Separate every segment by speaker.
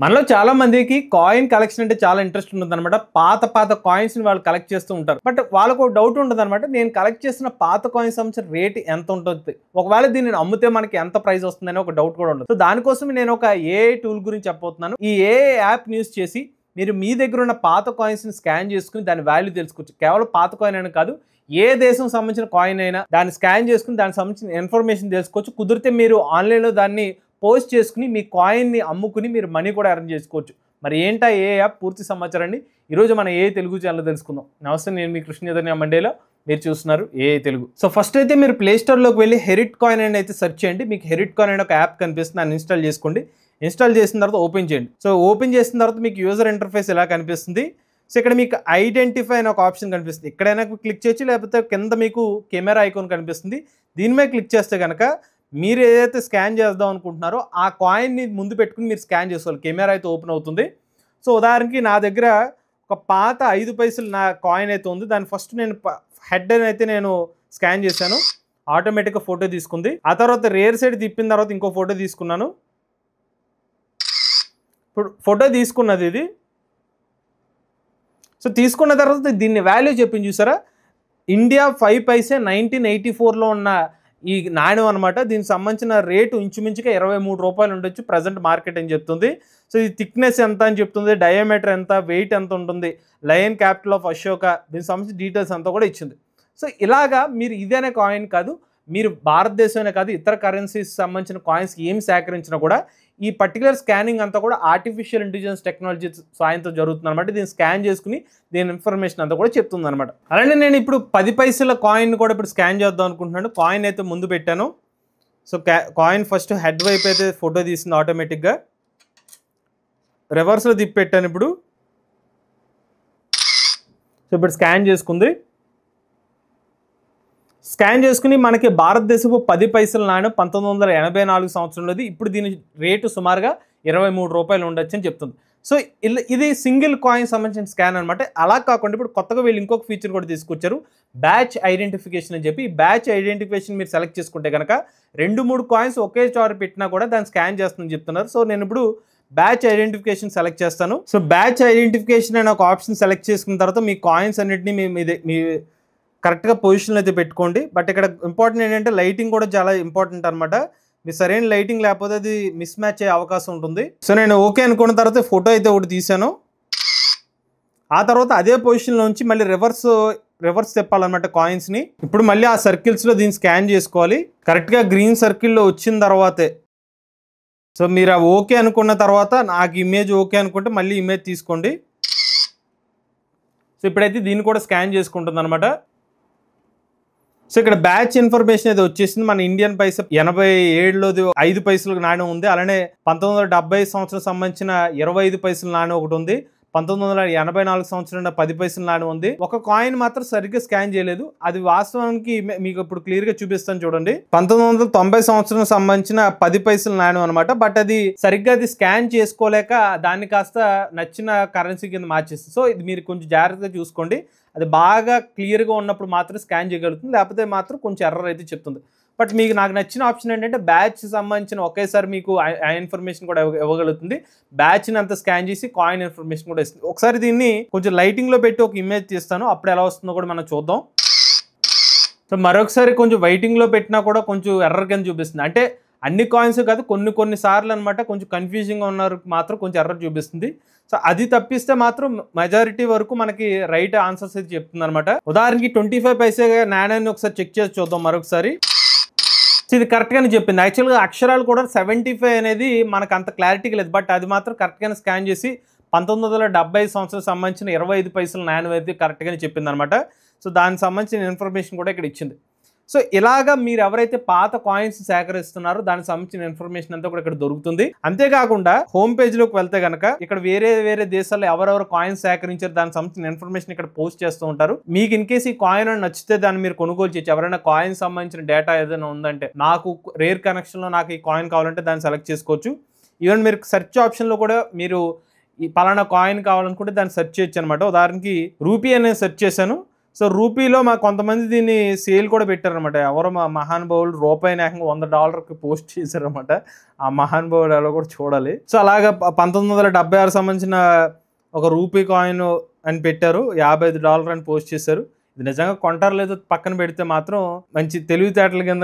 Speaker 1: మనలో చాలా మందికి కాయిన్ కలెక్షన్ అంటే చాలా ఇంట్రెస్ట్ ఉంటుందన్నమాట. పాత కాయిన్స్‌ని వాళ్ళు కలెక్ట్ చేస్తూ ఉంటారు. బట్ వాళ్ళకో డౌట్ ఉంటదన్నమాట. నేను కలెక్ట్ చేసిన పాత కాయిన్స్ సంబంధించిన రేట్ ఎంత ఉంటుంది? ఒకవేళ దీనిని అమ్మితే మనకి ఎంత ప్రైస్ వస్తుందని ఒక డౌట్ కూడా ఉండదు. సో దానికోసం నేను ఒక ఏఐ టూల్ గురించి చెప్పబోతున్నాను. ఈ ఏఐ యాప్‌ని యూజ్ చేసి మీరు మీ దగ్గర ఉన్న పాత కాయిన్స్‌ని స్కాన్ చేసుకొని దాని వాల్యూ తెలుసుకోవచ్చు. కేవలం పాత కాయిన్ అని కాదు, ఏ దేశం సంబంధించిన కాయిన్ అయినా దాన్ని స్కాన్ చేసుకొని దానికి సంబంధించిన ఇన్ఫర్మేషన్ తెలుసుకోవచ్చు. కుదిరితే మీరు ఆన్‌లైన్‌లో దాన్ని పోస్ట్ చేసుకుని మీ కాయిన్ని అమ్ముకుని మీరు మనీ కూడా ఎర్న్ చేసుకోవచ్చు. మరి ఏంటా ఏ యాప్ పూర్తి సమాచారాన్ని ఈరోజు మన ఏఐ తెలుగు ఛానల్లో తెలుసుకుందాం. నమస్తే, నేను మీ కృష్ణ చైతన్య మండేలో, మీరు చూస్తున్నారు ఏఐ తెలుగు. సో ఫస్ట్ అయితే మీరు ప్లే స్టోర్లోకి వెళ్ళి హెరిట్ కాయిన్ అని అయితే సెర్చ్ చేయండి. మీకు హెరిట్ కాయిన్ అనే ఒక యాప్ కనిపిస్తుంది, దాన్ని ఇన్స్టాల్ చేసుకోండి. ఇన్స్టాల్ చేసిన తర్వాత ఓపెన్ చేయండి. సో ఓపెన్ చేసిన తర్వాత మీకు యూజర్ ఇంటర్ఫేస్ ఇలా కనిపిస్తుంది. సో ఇక్కడ మీకు ఐడెంటిఫై అనే ఒక ఆప్షన్ కనిపిస్తుంది. ఎక్కడైనా క్లిక్ చేయొచ్చు, లేకపోతే కింద మీకు కెమెరా ఐకాన్ కనిపిస్తుంది. దీని మీద క్లిక్ చేస్తే కనుక మీరు ఏదైతే స్కాన్ చేద్దాం అనుకుంటున్నారో ఆ కాయిన్ని ముందు పెట్టుకుని మీరు స్కాన్ చేసుకోవాలి. కెమెరా అయితే ఓపెన్ అవుతుంది. సో ఉదాహరణకి నా దగ్గర ఒక పాత 5 పైసలు నా కాయిన్ అయితే ఉంది. దాన్ని ఫస్ట్ నేను హెడ్ అని అయితే నేను స్కాన్ చేశాను. ఆటోమేటిక్గా ఫోటో తీసుకుంది. ఆ తర్వాత రేర్ సైడ్ తిప్పిన తర్వాత ఇంకో ఫోటో తీసుకున్నాను. ఇప్పుడు ఫోటో తీసుకున్నది ఇది. సో తీసుకున్న తర్వాత దీన్ని వాల్యూ చెప్పింది చూసారా, ఇండియా 5 పైసే 1984లో ఉన్న ఈ నాణ్యం అనమాట. దీనికి సంబంధించిన రేటు ఇంచుమించుగా 23 రూపాయలు ఉండొచ్చు ప్రజెంట్ మార్కెట్ అని చెప్తుంది. సో ఈ థిక్నెస్ ఎంత అని చెప్తుంది, డయామీటర్ ఎంత, వెయిట్ ఎంత ఉంటుంది, లయన్ క్యాపిటల్ ఆఫ్ అశోక, దీనికి సంబంధించిన డీటెయిల్స్ అంతా కూడా ఇచ్చింది. సో ఇలాగా మీరు ఇదేనే కాయిన్ కాదు, మీరు భారతదేశమే కాదు ఇతర కరెన్సీస్ సంబంధించిన కాయిన్స్ ఏమి సేకరించినా కూడా ఈ పర్టికులర్ స్కానింగ్ అంతా కూడా ఆర్టిఫిషియల్ ఇంటెలిజెన్స్ టెక్నాలజీ సాయంతో జరుగుతుంది అనమాట. దీన్ని స్కాన్ చేసుకుని దీని ఇన్ఫర్మేషన్ అంతా కూడా చెప్తుంది అనమాట. అలానే నేను ఇప్పుడు 10 పైసల కాయిన్ కూడా ఇప్పుడు స్కాన్ చేద్దాం అనుకుంటున్నాను. కాయిన్ అయితే ముందు పెట్టాను. సో కాయిన్ ఫస్ట్ హెడ్ వైపు అయితే ఫోటో తీసింది ఆటోమేటిక్గా. రివర్స్లో తిప్పి పెట్టాను ఇప్పుడు. సో ఇప్పుడు స్కాన్ చేసుకుంది. స్కాన్ చేసుకుని మనకి భారతదేశపు 10 పైసల నాణ్యం 1984 సంవత్సరంలోది. ఇప్పుడు దీని రేటు సుమారుగా 23 రూపాయలు ఉండొచ్చు అని చెప్తుంది. సో ఇది సింగిల్ కాయిన్ సంబంధించిన స్కాన్ అనమాట. అలా కాకుండా ఇప్పుడు కొత్తగా వీళ్ళు ఇంకొక ఫీచర్ కూడా తీసుకొచ్చారు, బ్యాచ్ ఐడెంటిఫికేషన్ అని చెప్పి. ఈ బ్యాచ్ ఐడెంటిఫికేషన్ మీరు సెలెక్ట్ చేసుకుంటే కనుక 2-3 కాయిన్స్ ఒకే చోట పెట్టినా కూడా దాన్ని స్కాన్ చేస్తుందని చెప్తున్నారు. సో నేను ఇప్పుడు బ్యాచ్ ఐడెంటిఫికేషన్ సెలెక్ట్ చేస్తాను. సో బ్యాచ్ ఐడెంటిఫికేషన్ అనే ఒక ఆప్షన్ సెలెక్ట్ చేసుకున్న తర్వాత మీ కాయిన్స్ అన్నింటినీ మీ కరెక్ట్గా పొజిషన్లో అయితే పెట్టుకోండి. బట్ ఇక్కడ ఇంపార్టెంట్ ఏంటంటే లైటింగ్ కూడా చాలా ఇంపార్టెంట్ అనమాట. మీ సరైన లైటింగ్ లేకపోతే అది మిస్ మ్యాచ్ అయ్యే అవకాశం ఉంటుంది. సో నేను ఓకే అనుకున్న తర్వాత ఫోటో అయితే ఒకటి తీసాను. ఆ తర్వాత అదే పొజిషన్లో ఉంచి మళ్ళీ రివర్స్ తిప్పాలన్నమాట కాయిన్స్ని. ఇప్పుడు మళ్ళీ ఆ సర్కిల్స్లో దీన్ని స్కాన్ చేసుకోవాలి. కరెక్ట్గా గ్రీన్ సర్కిల్లో వచ్చిన తర్వాతే, సో మీరు ఓకే అనుకున్న తర్వాత నాకు ఇమేజ్ ఓకే అనుకుంటే మళ్ళీ ఇమేజ్ తీసుకోండి. సో ఇప్పుడైతే దీన్ని కూడా స్కాన్ చేసుకుంటుంది అనమాట. సో ఇక్కడ బ్యాచ్ ఇన్ఫర్మేషన్ అయితే వచ్చేసింది. మన ఇండియన్ పైసా 87లోది 5 పైసలకు నాణ్యం ఉంది. అలానే 1970 సంవత్సరం సంబంధించిన 25 పైసల నాణ్యం ఒకటి ఉంది. 1984 సంవత్సరం 10 పైసల నాణ్యం ఉంది. ఒక కాయిన్ మాత్రం సరిగ్గా స్కాన్ చేయలేదు. అది వాస్తవానికి మీకు ఇప్పుడు క్లియర్గా చూపిస్తాను చూడండి. 1990 సంవత్సరం సంబంధించిన 10 పైసల నాణ్యం అనమాట. బట్ అది సరిగ్గా స్కాన్ చేసుకోలేక దాన్ని కాస్త నచ్చిన కరెన్సీ కింద మార్చేస్తుంది. సో ఇది మీరు కొంచెం జాగ్రత్తగా చూసుకోండి. అది బాగా క్లియర్గా ఉన్నప్పుడు మాత్రం స్కాన్ చేయగలుగుతుంది, లేకపోతే మాత్రం కొంచెం ఎర్రర్ అయితే చెప్తుంది. బట్ మీకు నాకు నచ్చిన ఆప్షన్ ఏంటంటే బ్యాచ్ సంబంధించిన ఒకేసారి మీకు ఆ ఇన్ఫర్మేషన్ కూడా ఇవ్వగలుగుతుంది. బ్యాచ్ని అంతా స్కాన్ చేసి కాయిన్ ఇన్ఫర్మేషన్ కూడా ఇస్తుంది. ఒకసారి దీన్ని కొంచెం లైటింగ్లో పెట్టి ఒక ఇమేజ్ తీస్తాను, అప్పుడు ఎలా వస్తుందో కూడా మనం చూద్దాం. సో మరొకసారి కొంచెం వైటింగ్లో పెట్టినా కూడా కొంచెం ఎర్రర్ కింద చూపిస్తుంది. అంటే అన్ని కాయిన్స్ కాదు, కొన్ని సార్లు అనమాట కొంచెం కన్ఫ్యూజింగ్గా ఉన్నారు మాత్రం కొంచెం ఎర్రర్ చూపిస్తుంది. సో అది తప్పిస్తే మాత్రం మెజారిటీ వరకు మనకి రైట్ ఆన్సర్స్ అయితే చెప్తుంది అనమాట. ఉదాహరణకి 25 పైసే నాణ్యాన్ని ఒకసారి చెక్ చేసి చూద్దాం మరొకసారి. సో ఇది కరెక్ట్గానే చెప్పింది. యాక్చువల్గా అక్షరాలు కూడా 75 అనేది మనకు అంత క్లారిటీగా లేదు, బట్ అది మాత్రం కరెక్ట్గానే స్కాన్ చేసి 1970 సంవత్సరం సంబంధించిన 25 పైసల నాణ్యం అయితే కరెక్ట్గానే చెప్పింది అనమాట. సో దానికి సంబంధించిన ఇన్ఫర్మేషన్ కూడా ఇక్కడ ఇచ్చింది. సో ఇలాగా మీరు ఎవరైతే పాత కాయిన్స్ సేకరిస్తున్నారో దానికి సంబంధించిన ఇన్ఫర్మేషన్ అంతా కూడా ఇక్కడ దొరుకుతుంది. అంతేకాకుండా హోమ్ పేజ్లోకి వెళ్తే కనుక ఇక్కడ వేరే దేశాల్లో ఎవరెవరు కాయిన్స్ సేకరించారు దానికి సంబంధించిన ఇన్ఫర్మేషన్ ఇక్కడ పోస్ట్ చేస్తూ ఉంటారు. మీకు ఇన్ కేసు ఈ కాయిన్ నచ్చితే దాన్ని మీరు కొనుగోలు చేయొచ్చు. ఎవరైనా కాయిన్ సంబంధించిన డేటా ఏదైనా ఉందంటే, నాకు రేర్ కనెక్షన్లో నాకు ఈ కాయిన్ కావాలంటే దాన్ని సెలెక్ట్ చేసుకోవచ్చు. ఈవెన్ మీరు సెర్చ్ ఆప్షన్లో కూడా మీరు ఈ పలానా కాయిన్ కావాలనుకుంటే దాన్ని సెర్చ్ చేయొచ్చు అనమాట. ఉదాహరణకి రూపీ అనేది సెర్చ్ చేశాను. సో రూపీలో మా కొంతమంది దీన్ని సేల్ కూడా పెట్టారనమాట. ఎవరో మా మహానుభావులు రూపాయిని ఏకంగా $100కి పోస్ట్ చేశారనమాట. ఆ మహానుభావుడు ఎవరో కూడా చూడాలి. సో అలాగా 1976 సంబంధించిన ఒక రూపీ కాయిన్ అని పెట్టారు, $55 అని పోస్ట్ చేశారు. ఇది నిజంగా కొంటారు లేదో పక్కన పెడితే మాత్రం మంచి తెలివితేటల కింద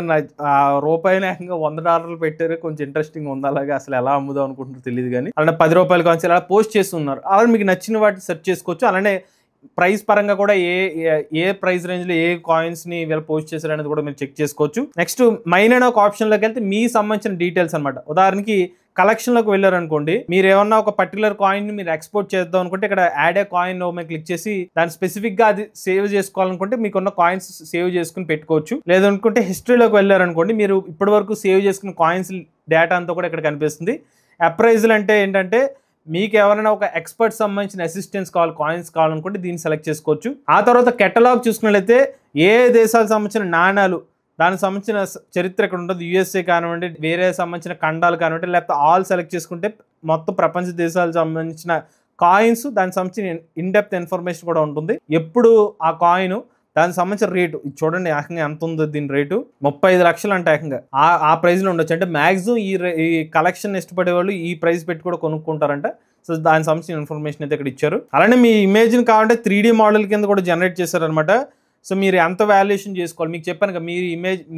Speaker 1: ఆ రూపాయిని ఏకంగా $100 పెట్టారు. కొంచెం ఇంట్రెస్టింగ్ ఉంది. అలాగే అసలు ఎలా అమ్ముదాం అనుకుంటున్నారు తెలియదు కానీ అలానే ₹10 కాయిన్స్ అలా పోస్ట్ చేస్తున్నారు. అలా మీకు నచ్చిన వాటిని సెర్చ్ చేసుకోవచ్చు. అలానే ప్రైస్ పరంగా కూడా ఏ ప్రైస్ రేంజ్ లో ఏ కాయిన్స్ ని వీళ్ళు పోస్ట్ చేశారు అనేది కూడా మీరు చెక్ చేసుకోవచ్చు. నెక్స్ట్ మైన్ అనే ఒక ఆప్షన్ లోకి వెళ్తే మీ సంబంధించిన డీటెయిల్స్ అనమాట. ఉదాహరణకి కలెక్షన్ లోకి వెళ్ళారనుకోండి, మీరు ఏమన్నా ఒక పర్టికులర్ కాయిన్ ని మీరు ఎక్స్పోర్ట్ చేద్దాం అనుకుంటే ఇక్కడ యాడ్ ఏ కాయిన్ మీద క్లిక్ చేసి దాన్ని స్పెసిఫిక్ గా అది సేవ్ చేసుకోవాలనుకుంటే మీకున్న కాయిన్స్ సేవ్ చేసుకుని పెట్టుకోవచ్చు. లేదనుకుంటే హిస్టరీలోకి వెళ్ళారనుకోండి, మీరు ఇప్పటి వరకు సేవ్ చేసుకున్న కాయిన్స్ డేటా అంతా కూడా ఇక్కడ కనిపిస్తుంది. అప్రైజల్ అంటే ఏంటంటే మీకు ఎవరైనా ఒక ఎక్స్పర్ట్ సంబంధించిన అసిస్టెన్స్ కాయిన్స్ కావాలనుకుంటే దీన్ని సెలెక్ట్ చేసుకోవచ్చు. ఆ తర్వాత కెటలాగ్ చూసుకున్నట్లయితే ఏ దేశాలకు సంబంధించిన నాణాలు దానికి సంబంధించిన చరిత్ర ఇక్కడ ఉంటుంది. యూఎస్ఏ కానివ్వండి, వేరే సంబంధించిన ఖండాలు కానివ్వండి, లేకపోతే ఆల్ సెలెక్ట్ చేసుకుంటే మొత్తం ప్రపంచ దేశాలకు సంబంధించిన కాయిన్స్ దానికి సంబంధించిన ఇన్డెప్త్ ఇన్ఫర్మేషన్ కూడా ఉంటుంది. ఎప్పుడు ఆ కాయిన్ దానికి సంబంధించిన రేటు ఇది చూడండి, ఏకంగా ఎంత ఉందో దీని రేటు 35 లక్షలు అంటే ఏకంగా ఆ ప్రైస్ లో ఉండొచ్చు. అంటే మాక్సిమం ఈ కలెక్షన్ ఇష్టపడే వాళ్ళు ఈ ప్రైస్ పెట్టి కూడా కొనుక్కుంటారంట. సో దానికి సంబంధించిన ఇన్ఫర్మేషన్ అయితే ఇక్కడ ఇచ్చారు. అలానే మీ ఇమేజ్ ని కావాలంటే 3D మోడల్ కింద కూడా జనరేట్ చేశారనమాట. సో మీరు ఎంత వాల్యుయేషన్ చేసుకోవాలి మీకు చెప్పాను కదా,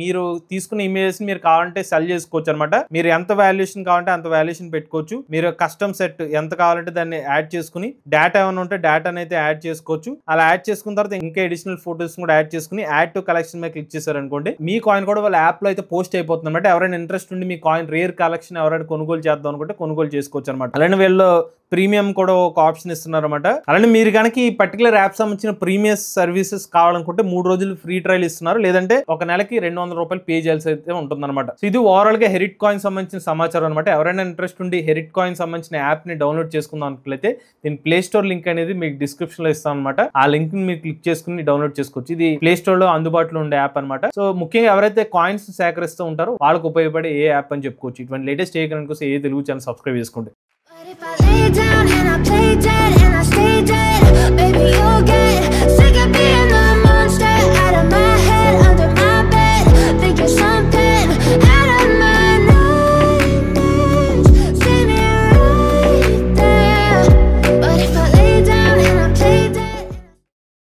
Speaker 1: మీరు తీసుకున్న ఇమేజెస్ మీరు కావాలంటే సెల్ చేసుకోవచ్చు అనమాట. మీరు ఎంత వాల్యుయేషన్ కావాలంటే అంత వాల్యుయేషన్ పెట్టుకోవచ్చు. మీరు కస్టమ్ సెట్ ఎంత కావాలంటే దాన్ని యాడ్ చేసుకుని డేటా ఏమైనా ఉంటే డేటాని అయితే యాడ్ చేసుకోవచ్చు. అలా యాడ్ చేసుకున్న తర్వాత ఇంకా అడిషనల్ ఫోటోస్ కూడా యాడ్ చేసుకుని యాడ్ టు కలెక్షన్ మీద క్లిక్ చేశారనుకోండి, మీ కాయిన్ కూడా వాళ్ళ యాప్ లో అయితే పోస్ట్ అయిపోతుంది అనమాట. ఎవరైనా ఇంట్రెస్ట్ ఉండి మీ కాయిన్ రేర్ కలెక్షన్ ఎవరైనా కొనుగోలు చేద్దాం అనుకుంటే కొనుగోలు చేసుకోవచ్చు అనమాట. అలానే వీళ్ళు ప్రీమియం కూడా ఒక ఆప్షన్ ఇస్తున్నారు అనమాట. అలానే మీరు కనుక ఈ పర్టికులర్ యాప్ సంబంధించిన ప్రీమియం సర్వీసెస్ కావాలనుకుంటే 3 రోజులు ఫ్రీ ట్రయల్ ఇస్తున్నారు. లేదంటే ఒక నెలకి $200 పే చేయాల్సి అయితే ఉంటుంది అనమాట. సో ఇది ఓవరాల్ గా హెరిట్ కాయిన్ సంబంధించిన సమాచారం అనమాట. ఎవరైనా ఇంట్రెస్ట్ ఉండి హెరిట్ కాయిన్ సంబంధించిన యాప్ ని డౌన్లోడ్ చేసుకుందాం అనుకున్నట్లయితే దీని ప్లే స్టోర్ లింక్ అనేది మీకు డిస్క్రిప్షన్ లో ఇస్తాం అనమాట. ఆ లింక్ ని మీరు క్లిక్ చేసుకుని డౌన్లోడ్ చేసుకోవచ్చు. ఇది ప్లే స్టోర్ లో అందుబాటులో ఉండే యాప్ అనమాట. సో ముఖ్యంగా ఎవరైతే కాయిన్స్ సేకరిస్తూ ఉంటారో వాళ్ళకు ఉపయోగపడే ఏ యాప్ అని చెప్పుకోవచ్చు. ఇటువంటి లేటెస్ట్ ఏ కరెంట్ కోసం ఏ తెలుగు ఛానల్ సబ్స్క్రైబ్ చేసుకోండి. If I lay down and I play dead and I